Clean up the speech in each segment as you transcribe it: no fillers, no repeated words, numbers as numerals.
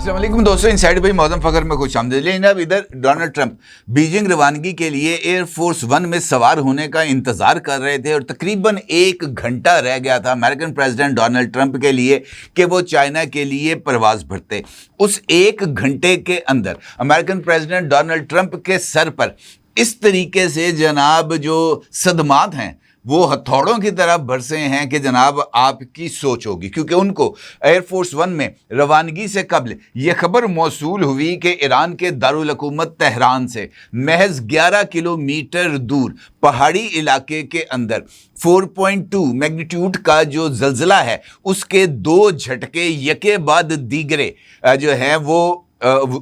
अस्सलाम वालेकुम दोस्तों, इनसाइड भाई मौजम फखर में खुश आमदीद। लेकिन अब इधर डोनाल्ड ट्रंप बीजिंग रवानगी के लिए एयरफोर्स वन में सवार होने का इंतजार कर रहे थे और तकरीबन 1 घंटा रह गया था अमेरिकन प्रेसिडेंट डोनाल्ड ट्रंप के लिए कि वो चाइना के लिए परवाज भरते। उस 1 घंटे के अंदर अमेरिकन प्रेसिडेंट डोनाल्ड ट्रंप के सर पर इस तरीके से जनाब जो सदमात हैं वो हथौड़ों की तरह बरसे हैं कि जनाब आपकी सोच होगी, क्योंकि उनको एयरफोर्स वन में रवानगी से कबल यह खबर मौसूल हुई कि ईरान के दारुल हुकूमत तेहरान से महज 11 किलोमीटर दूर पहाड़ी इलाके के अंदर 4.2 मैग्नीट्यूड का जो जल्जला है उसके 2 झटके यके बाद दीगरे जो है वो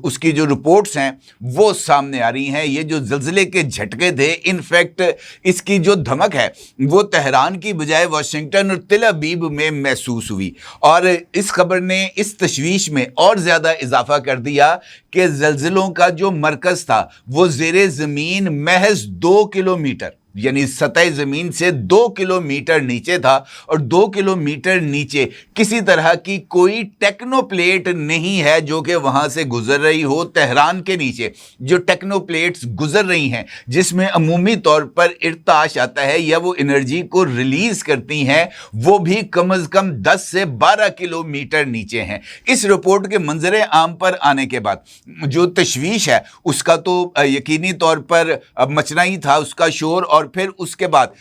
उसकी जो रिपोर्ट्स हैं वो सामने आ रही हैं। ये जो ज़लज़ले के झटके थे, इनफैक्ट इसकी जो धमक है वो तेहरान की बजाय वाशिंगटन और तिल अबीब में महसूस हुई और इस खबर ने इस तशवीश में और ज़्यादा इजाफा कर दिया कि ज़लज़लों का जो मरकज़ था वो ज़ेरे ज़मीन महज 2 किलोमीटर यानी सतह ज़मीन से 2 किलोमीटर नीचे था और 2 किलोमीटर नीचे किसी तरह की कोई टेक्नोप्लेट नहीं है जो कि वहाँ से गुजर रही हो। तेहरान के नीचे जो टेक्नोप्लेट्स गुजर रही हैं जिसमें अमूमी तौर पर इर्ताश आता है या वो एनर्जी को रिलीज़ करती हैं, वो भी कम अज़ कम 10 से 12 किलोमीटर नीचे हैं। इस रिपोर्ट के मंजर आम पर आने के बाद जो तशवीश है उसका तो यकीनी तौर पर मचना ही था, उसका शोर। और फिर उसके बाद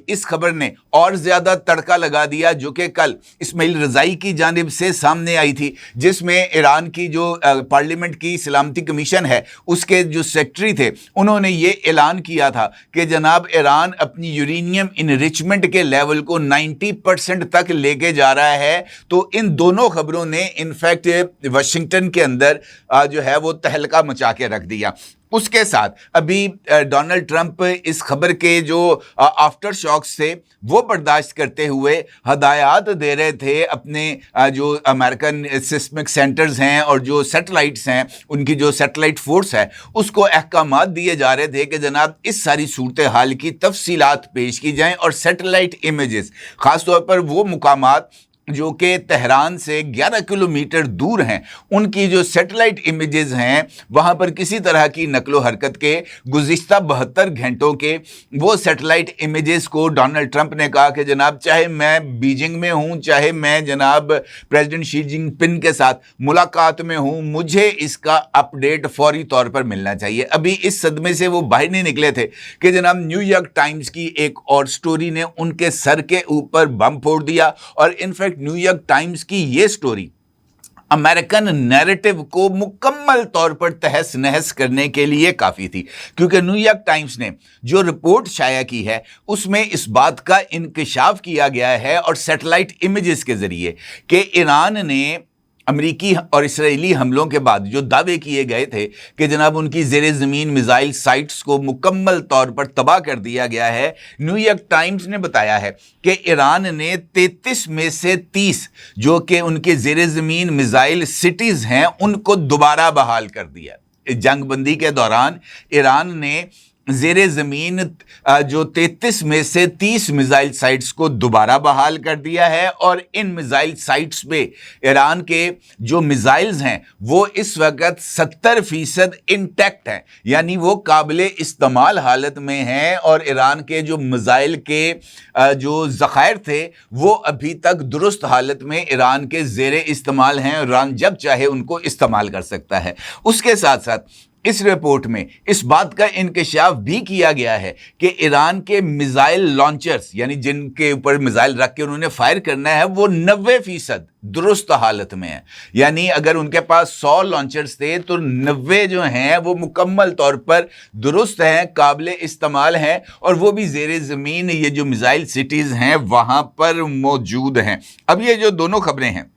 इस खबर ने और ज्यादा तड़का लगा दिया जो कि कल इस्माइल रज़ाई की जानिब से सामने आई थी, जिसमें ईरान की जो पार्लियामेंट की सलामती कमीशन है उसके जो सेक्रेटरी थे उन्होंने ये ऐलान किया था कि जनाब ईरान अपनी यूरेनियम इनरिचमेंट के लेवल को 90% तक लेके जा रहा है। तो इन दोनों खबरों ने इनफैक्ट वाशिंगटन के अंदर जो है वो तहलका मचा के रख दिया। उसके साथ अभी डोनाल्ड ट्रंप इस खबर के जो आफ्टर शॉक्स थे वो बर्दाश्त करते हुए हदायत दे रहे थे अपने जो अमेरिकन सिस्मिक सेंटर्स हैं और जो सैटेलाइट्स हैं उनकी जो सैटेलाइट फोर्स है उसको अहकामात दिए जा रहे थे कि जनाब इस सारी सूरत हाल की तफसीलात पेश की जाएं और सैटेलाइट इमेजेस ख़ास तौर पर वो मुकामात जो कि तेहरान से 11 किलोमीटर दूर हैं उनकी जो सैटेलाइट इमेजेस हैं वहाँ पर किसी तरह की नकलो हरकत के गुज़िश्ता 72 घंटों के वो सैटेलाइट इमेजेस को डोनाल्ड ट्रंप ने कहा कि जनाब चाहे मैं बीजिंग में हूँ, चाहे मैं जनाब प्रेसिडेंट शी जिनपिंग के साथ मुलाकात में हूँ, मुझे इसका अपडेट फौरी तौर पर मिलना चाहिए। अभी इस सदमे से वो बाहर नहीं निकले थे कि जनाब न्यूयॉर्क टाइम्स की एक और स्टोरी ने उनके सर के ऊपर बम फोड़ दिया और इनफैक्ट न्यूयॉर्क टाइम्स की ये स्टोरी अमेरिकन नैरेटिव को मुकम्मल तौर पर तहस नहस करने के लिए काफ़ी थी, क्योंकि न्यूयॉर्क टाइम्स ने जो रिपोर्ट शाया की है उसमें इस बात का इंकशाफ किया गया है और सैटेलाइट इमेजेस के ज़रिए कि ईरान ने अमरीकी और इसराइली हमलों के बाद जो दावे किए गए थे कि जनाब उनकी ज़ेरे ज़मीन मिसाइल साइट्स को मुकम्मल तौर पर तबाह कर दिया गया है। न्यूयॉर्क टाइम्स ने बताया है कि ईरान ने 33 में से 30 जो कि उनके ज़ेरे ज़मीन मिसाइल सिटीज़ हैं उनको दोबारा बहाल कर दिया। जंगबंदी के दौरान ईरान ने ज़ेरे ज़मीन जो 33 में से 30 मिसाइल साइट्स को दोबारा बहाल कर दिया है और इन मिसाइल साइट्स पे ईरान के जो मिसाइल्स हैं वो इस वक्त 70% इंटैक्ट हैं, यानी वो काबिल इस्तेमाल हालत में हैं और ईरान के जो मिसाइल के जो ज़खायर थे वो अभी तक दुरुस्त हालत में ईरान के ज़ेरे इस्तेमाल हैं। ईरान जब चाहे उनको इस्तेमाल कर सकता है। उसके साथ साथ इस रिपोर्ट में इस बात का इंकशाफ भी किया गया है कि ईरान के मिसाइल लॉन्चर्स यानी जिनके ऊपर मिसाइल रख के उन्होंने फायर करना है वो 90% दुरुस्त हालत में है। यानी अगर उनके पास 100 लॉन्चर्स थे तो 90 जो हैं वो मुकम्मल तौर पर दुरुस्त हैं, काबिल इस्तेमाल हैं और वो भी ज़ेरे ज़मीन ये जो मिसाइल सिटीज़ हैं वहाँ पर मौजूद हैं। अब ये जो दोनों खबरें हैं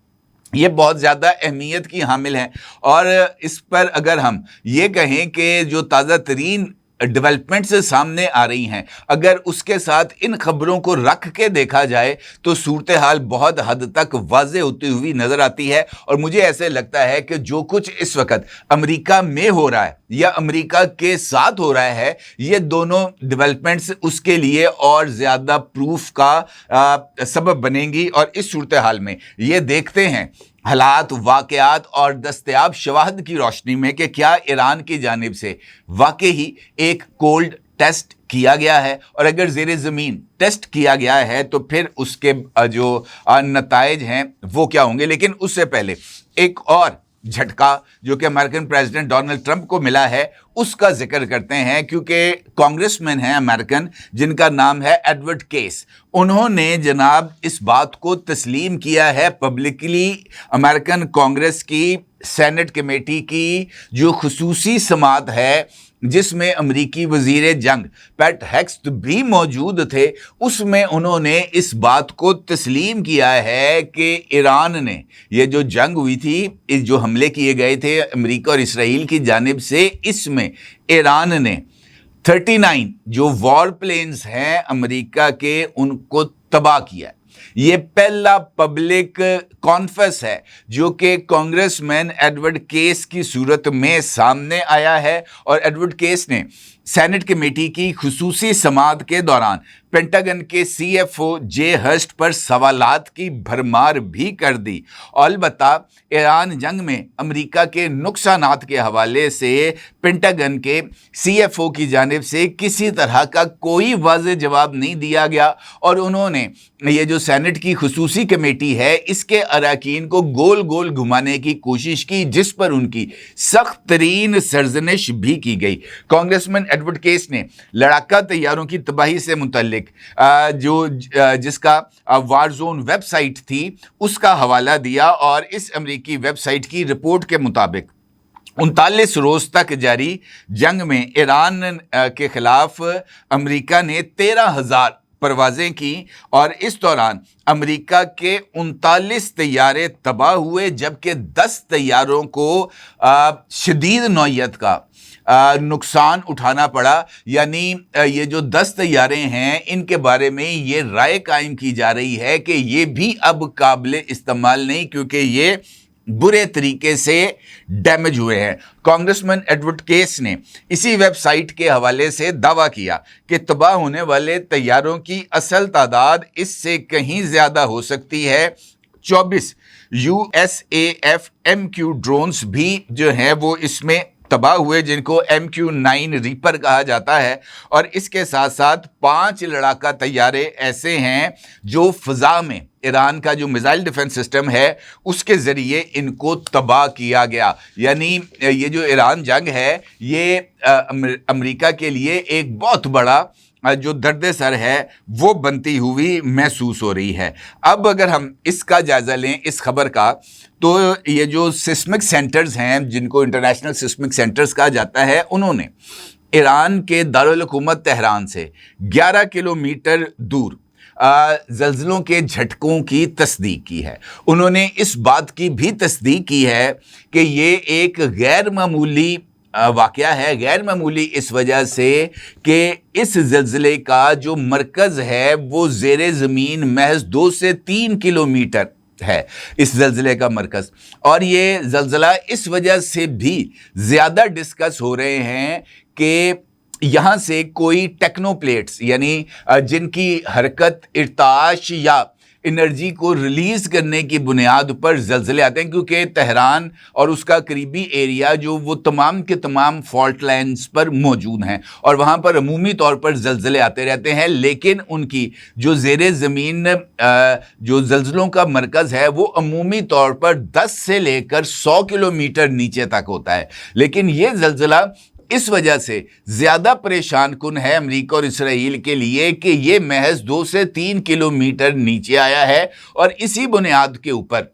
ये बहुत ज़्यादा अहमियत की हामिल हैं और इस पर अगर हम ये कहें कि जो ताज़ा तरीन डेवलपमेंट्स सामने आ रही हैं, अगर उसके साथ इन खबरों को रख के देखा जाए तो सूरत हाल बहुत हद तक वाज़े होती हुई नज़र आती है। और मुझे ऐसे लगता है कि जो कुछ इस वक्त अमेरिका में हो रहा है या अमेरिका के साथ हो रहा है, ये दोनों डेवलपमेंट्स उसके लिए और ज़्यादा प्रूफ का सबब बनेंगी। और इस सूरत हाल में ये देखते हैं हालात, वाक़यात और दस्तयाब शवाहद की रोशनी में कि क्या ईरान की जानिब से वाकई एक कोल्ड टेस्ट किया गया है, और अगर ज़ेरे ज़मीन टेस्ट किया गया है तो फिर उसके जो नताइज हैं वो क्या होंगे। लेकिन उससे पहले एक और झटका जो कि अमेरिकन प्रेसिडेंट डोनाल्ड ट्रंप को मिला है उसका जिक्र करते हैं, क्योंकि कांग्रेसमैन हैं अमेरिकन जिनका नाम है एडवर्ड केस। उन्होंने जनाब इस बात को तस्लीम किया है पब्लिकली, अमेरिकन कांग्रेस की सेनेट कमेटी की जो खुसूसी समात है जिसमें अमरीकी वजीर जंग पैट हेक्स्ट भी मौजूद थे, उसमें उन्होंने इस बात को तस्लीम किया है कि ईरान ने, ये जो जंग हुई थी, इस जो हमले किए गए थे अमरीका और इसराइल की जानिब से, इसमें ईरान ने 39 जो वॉर प्लेन्स हैं अमरीका के उनको तबाह किया। ये पहला पब्लिक कॉन्फेस है जो कि कांग्रेसमैन एडवर्ड केस की सूरत में सामने आया है, और एडवर्ड केस ने सेनेट कमेटी की खुसूसी समात के दौरान पेंटागन के CFO जे हर्स्ट पर सवालात की भरमार भी कर दी। अलबत्ता ईरान जंग में अमरीका के नुकसानात के हवाले से पेंटागन के CFO की जानिब से किसी तरह का कोई वाज़ेह जवाब नहीं दिया गया, और उन्होंने ये जो सेनेट की खुसूसी कमेटी है इसके अरकान को गोल गोल घुमाने की कोशिश की, जिस पर उनकी सख्त तरीन सरजनिश भी की गई। कांग्रेसमैन एडवर्ड केस ने लड़ाका तैयारों की तबाही से मुतल्लिक जिसका वार जोन वेबसाइट थी उसका हवाला दिया, और इस अमरीकी वेबसाइट की रिपोर्ट के मुताबिक 39 रोज तक जारी जंग में ईरान के खिलाफ अमरीका ने 13,000 परवाजें की, और इस दौरान अमरीका के 39 तैयारे तबाह हुए, जबकि 10 तैयारों को शदीद नौयत का नुकसान उठाना पड़ा। यानी ये जो 10 तैयारे हैं इनके बारे में ये राय कायम की जा रही है कि ये भी अब काबिल इस्तेमाल नहीं, क्योंकि ये बुरे तरीके से डैमेज हुए हैं। कांग्रेसमैन एडवर्ड केस ने इसी वेबसाइट के हवाले से दावा किया कि तबाह होने वाले तैयारों की असल तादाद इससे कहीं ज़्यादा हो सकती है। 24 USAF MQ ड्रोन्स भी जो हैं वो इसमें तबाह हुए, जिनको MQ-9 रीपर कहा जाता है, और इसके साथ साथ 5 लड़ाका तैयारे ऐसे हैं जो फ़ज़ा में ईरान का जो मिसाइल डिफेंस सिस्टम है उसके ज़रिए इनको तबाह किया गया। यानी ये जो ईरान जंग है ये अमेरिका के लिए एक बहुत बड़ा जो दर्द सर है वो बनती हुई महसूस हो रही है। अब अगर हम इसका जायज़ा लें इस खबर का, तो ये जो सिस्मिक सेंटर्स हैं जिनको इंटरनेशनल सिस्मिक सेंटर्स कहा जाता है, उन्होंने ईरान के दारुल हुकूमत तेहरान से 11 किलोमीटर दूर ज़ल्ज़लों के झटकों की तस्दीक की है। उन्होंने इस बात की भी तस्दीक की है कि ये एक गैर मामूली वाक़या है, गैर मामूली इस वजह से कि इस ज़ल्ज़ले का जो मरकज़ है वो ज़ेरे ज़मीन महज 2 से 3 किलोमीटर है इस ज़ल्ज़ले का मरकज़। और ये ज़ल्ज़ला इस वजह से भी ज़्यादा डिस्कस हो रहे हैं कि यहाँ से कोई टेक्नोप्लेट्स यानी जिनकी हरकत इर्ताश या एनर्जी को रिलीज़ करने की बुनियाद पर ज़ल्ज़ले आते हैं, क्योंकि तेहरान और उसका करीबी एरिया जो वो तमाम के तमाम फॉल्ट लाइन्स पर मौजूद हैं और वहाँ पर अमूमी तौर पर ज़ल्ज़ले आते रहते हैं। लेकिन उनकी जो ज़ेरे ज़मीन जो ज़ल्ज़लों का मरकज़ है वो अमूमी तौर पर 10 से लेकर 100 किलोमीटर नीचे तक होता है। लेकिन ये ज़ल्ज़ला इस वजह से ज़्यादा परेशान कुन है अमेरिका और इसराइल के लिए कि ये महज 2 से 3 किलोमीटर नीचे आया है, और इसी बुनियाद के ऊपर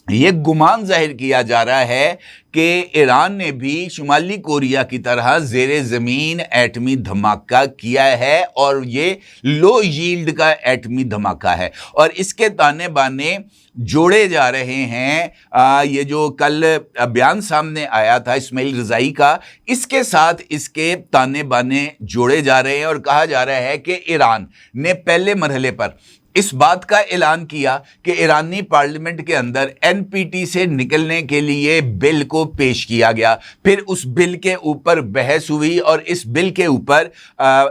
ये गुमान जाहिर किया जा रहा है कि ईरान ने भी शुमाली कोरिया की तरह ज़ेरे ज़मीन एटमी धमाका किया है, और ये लो यील्ड का एटमी धमाका है, और इसके ताने बाने जोड़े जा रहे हैं। ये जो कल बयान सामने आया था इस्माइल रज़ाई का, इसके साथ इसके ताने बाने जोड़े जा रहे हैं, और कहा जा रहा है कि ईरान ने पहले मरहले पर इस बात का ऐलान किया कि ईरानी पार्लियामेंट के अंदर एनपीटी से निकलने के लिए बिल को पेश किया गया। फिर उस बिल के ऊपर बहस हुई और इस बिल के ऊपर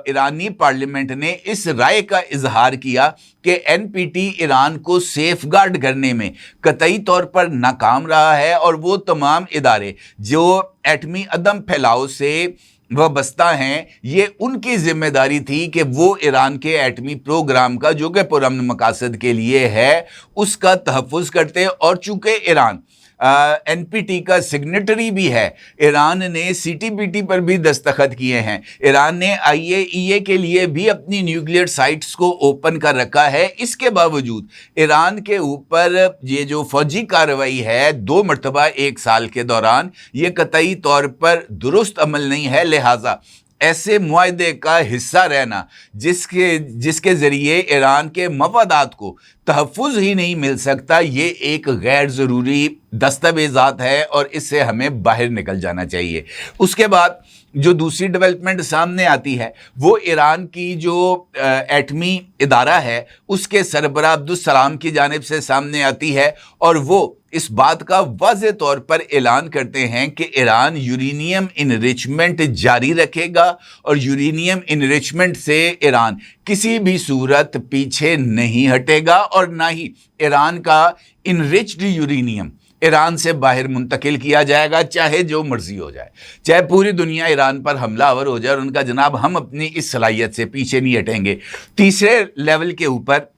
ईरानी पार्लियामेंट ने इस राय का इजहार किया कि एनपीटी ईरान को सेफगार्ड करने में कतई तौर पर नाकाम रहा है और वो तमाम इदारे जो एटमी अदम फैलाव से वाबस्ता हैं, ये उनकी जिम्मेदारी थी कि वो ईरान के एटमी प्रोग्राम का, जो कि पुरअमन मकासद के लिए है, उसका तहफ़्फ़ुज़ करते। और चूंकि ईरान एनपीटी का सिग्नेटरी भी है, ईरान ने सीटीबीटी पर भी दस्तखत किए हैं, ईरान ने आईएईए के लिए भी अपनी न्यूक्लियर साइट्स को ओपन कर रखा है। इसके बावजूद ईरान के ऊपर ये जो फौजी कार्रवाई है 2 मरतबा 1 साल के दौरान, ये कतई तौर पर दुरुस्त अमल नहीं है। लिहाजा ऐसे मुआहदे का हिस्सा रहना जिसके ज़रिए ईरान के मफादात को तहफ़्फ़ुज़ ही नहीं मिल सकता, ये एक गैर ज़रूरी दस्तावेज़ात है और इससे हमें बाहर निकल जाना चाहिए। उसके बाद जो दूसरी डेवलपमेंट सामने आती है वो ईरान की जो एटमी इदारा है उसके सरबराह अब्दुस्सलाम की जानिब से सामने आती है, और वो इस बात का वाज़ेह तौर पर ऐलान करते हैं कि ईरान यूरेनियम इनरिचमेंट जारी रखेगा और यूरेनियम इनरिचमेंट से ईरान किसी भी सूरत पीछे नहीं हटेगा और ना ही ईरान का इनरिच्ड यूरेनियम ईरान से बाहर मुंतकिल किया जाएगा, चाहे जो मर्जी हो जाए, चाहे पूरी दुनिया ईरान पर हमलावर हो जाए और उनका जनाब हम अपनी इस सलाहियत से पीछे नहीं हटेंगे। तीसरे लेवल के ऊपर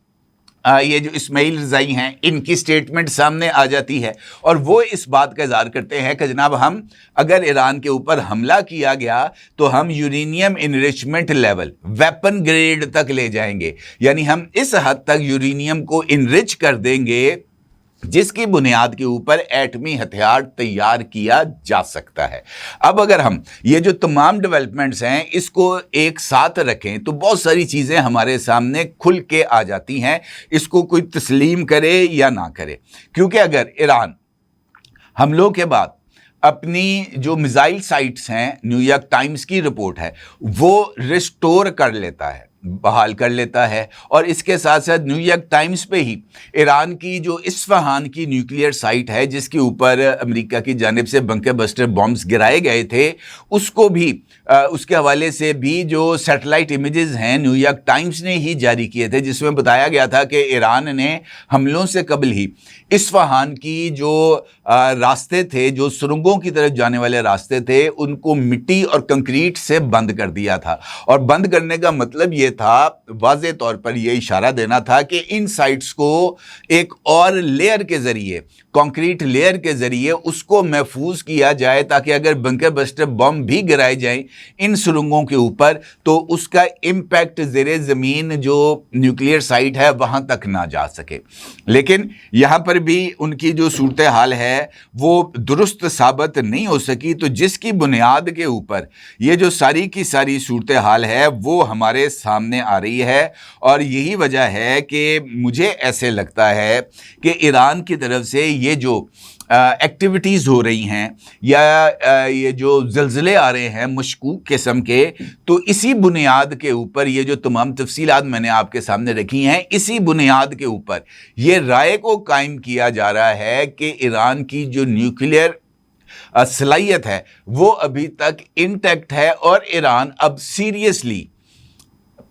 ये जो इस्माइल रज़ाई हैं, इनकी स्टेटमेंट सामने आ जाती है और वो इस बात का इज़हार करते हैं कि जनाब हम अगर ईरान के ऊपर हमला किया गया तो हम uranium enrichment level weapon grade तक ले जाएंगे, यानी हम इस हद तक यूरेनियम को इनरिच कर देंगे जिसकी बुनियाद के ऊपर एटमी हथियार तैयार किया जा सकता है। अब अगर हम ये जो तमाम डेवलपमेंट्स हैं इसको एक साथ रखें तो बहुत सारी चीज़ें हमारे सामने खुल के आ जाती हैं, इसको कोई तस्लीम करे या ना करे। क्योंकि अगर ईरान हमलों के बाद अपनी जो मिसाइल साइट्स हैं, न्यूयॉर्क टाइम्स की रिपोर्ट है, वो रिस्टोर कर लेता है, बहाल कर लेता है, और इसके साथ साथ न्यूयॉर्क टाइम्स पे ही ईरान की जो इस्फहान की न्यूक्लियर साइट है जिसके ऊपर अमेरिका की जानिब से बंकर बस्टर बॉम्ब्स गिराए गए थे, उसको भी उसके हवाले से भी जो सैटेलाइट इमेजेस हैं न्यूयॉर्क टाइम्स ने ही जारी किए थे, जिसमें बताया गया था कि ईरान ने हमलों से कबल ही इस्फहान की जो रास्ते थे, जो सुरंगों की तरफ जाने वाले रास्ते थे, उनको मिट्टी और कंक्रीट से बंद कर दिया था। और बंद करने का मतलब ये था, वाज़े तौर पर यह इशारा देना था कि इन साइट्स को एक और लेयर के ज़रिए, कंक्रीट लेयर के ज़रिए उसको महफूज किया जाए, ताकि अगर बंकर बस्टर बम भी गिराए जाएं इन सुरंगों के ऊपर तो उसका इम्पैक्ट ज़ेरे ज़मीन जो न्यूक्लियर साइट है वहाँ तक ना जा सके। लेकिन यहाँ पर भी उनकी जो सूरत हाल है वो दुरुस्त साबित नहीं हो सकी, तो जिसकी बुनियाद के ऊपर ये जो सारी की सारी सूरत हाल है वो हमारे सामने आ रही है। और यही वजह है कि मुझे ऐसे लगता है कि ईरान की तरफ से ये जो एक्टिविटीज़ हो रही हैं या ये जो ज़लज़ले आ रहे हैं मशकूक किस्म के, तो इसी बुनियाद के ऊपर ये जो तमाम तफसीलात मैंने आपके सामने रखी हैं, इसी बुनियाद के ऊपर ये राय को कायम किया जा रहा है कि ईरान की जो न्यूक्लियर सलाहियत है वो अभी तक इंटैक्ट है और ईरान अब सीरियसली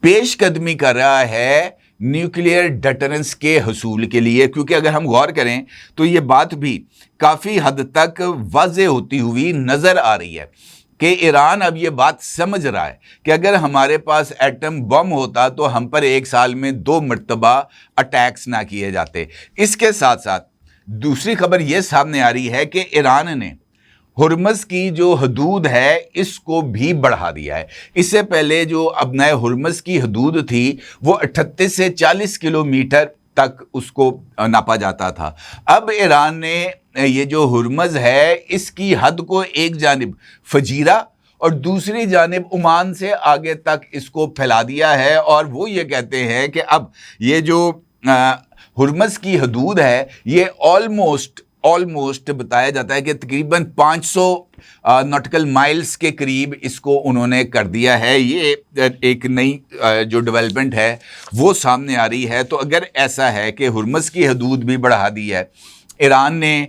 पेशकदमी कर रहा है न्यूक्लियर डेटरेंस के हसूल के लिए। क्योंकि अगर हम गौर करें तो ये बात भी काफ़ी हद तक वाज़े होती हुई नज़र आ रही है कि ईरान अब ये बात समझ रहा है कि अगर हमारे पास एटम बम होता तो हम पर एक साल में 2 मरतबा अटैक्स ना किए जाते। इसके साथ साथ दूसरी खबर ये सामने आ रही है कि ईरान ने हुर्मज़ की जो हदूद है इसको भी बढ़ा दिया है। इससे पहले जो अपने हुर्मज़ की हदूद थी वो 38 से 40 किलोमीटर तक उसको नापा जाता था। अब ईरान ने ये जो हुर्मज़ है इसकी हद को एक जानिब फजीरा और दूसरी जानिब ओमान से आगे तक इसको फैला दिया है, और वो ये कहते हैं कि अब ये जो हुर्मज़ की हदूद है ये ऑलमोस्ट ऑलमोस्ट बताया जाता है कि तकरीबन 500 नॉटिकल माइल्स के करीब इसको उन्होंने कर दिया है। ये एक नई जो डेवलपमेंट है वो सामने आ रही है। तो अगर ऐसा है कि हुर्मुज़ की हदूद भी बढ़ा दी है, ईरान ने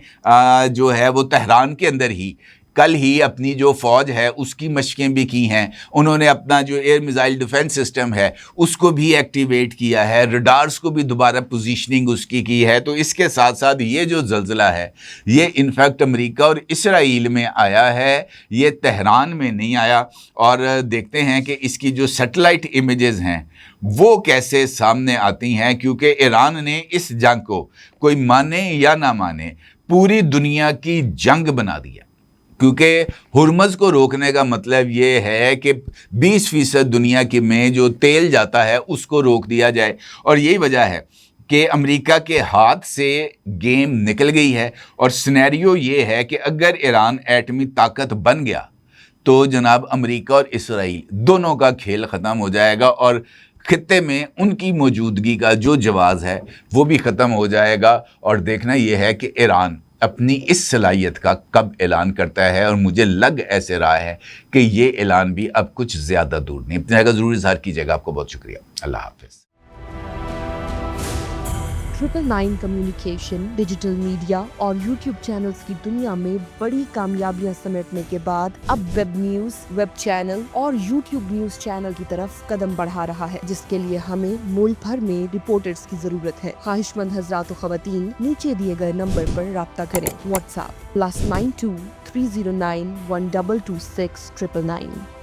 जो है वो तेहरान के अंदर ही कल ही अपनी जो फ़ौज है उसकी मशकें भी की हैं, उन्होंने अपना जो एयर मिसाइल डिफेंस सिस्टम है उसको भी एक्टिवेट किया है, रडार्स को भी दोबारा पोजीशनिंग उसकी की है। तो इसके साथ साथ ये जो ज़ल्ज़ला है ये इनफैक्ट अमेरिका और इसराइल में आया है, ये तेहरान में नहीं आया। और देखते हैं कि इसकी जो सैटेलाइट इमेजेस हैं वो कैसे सामने आती हैं, क्योंकि ईरान ने इस जंग को, कोई माने या ना माने, पूरी दुनिया की जंग बना दिया। क्योंकि हुर्मुज़ को रोकने का मतलब ये है कि 20% दुनिया के में जो तेल जाता है उसको रोक दिया जाए। और यही वजह है कि अमेरिका के हाथ से गेम निकल गई है। और सिनेरियो ये है कि अगर ईरान एटमी ताकत बन गया तो जनाब अमेरिका और इसराइल दोनों का खेल ख़त्म हो जाएगा और खित्ते में उनकी मौजूदगी का जो जवाज़ है वो भी ख़त्म हो जाएगा। और देखना ये है कि ईरान अपनी इस सलाहियत का कब ऐलान करता है। और मुझे लग ऐसे रहा है कि ये ऐलान भी अब कुछ ज़्यादा दूर नहीं। अपने का ज़रूर इज़हार कीजिएगा। आपको बहुत शुक्रिया। अल्लाह हाफ़िज़। 999 कम्युनिकेशन, डिजिटल मीडिया और यूट्यूब चैनल्स की दुनिया में बड़ी कामयाबियां समेटने के बाद अब वेब न्यूज, वेब चैनल और यूट्यूब न्यूज चैनल की तरफ कदम बढ़ा रहा है, जिसके लिए हमें मुल्क भर में रिपोर्टर्स की जरूरत है। ख्वाहिशमंद हजरात व ख़वातीन नीचे दिए गए नंबर पर राब्ता करें। व्हाट्सएप +92 309 1226 999।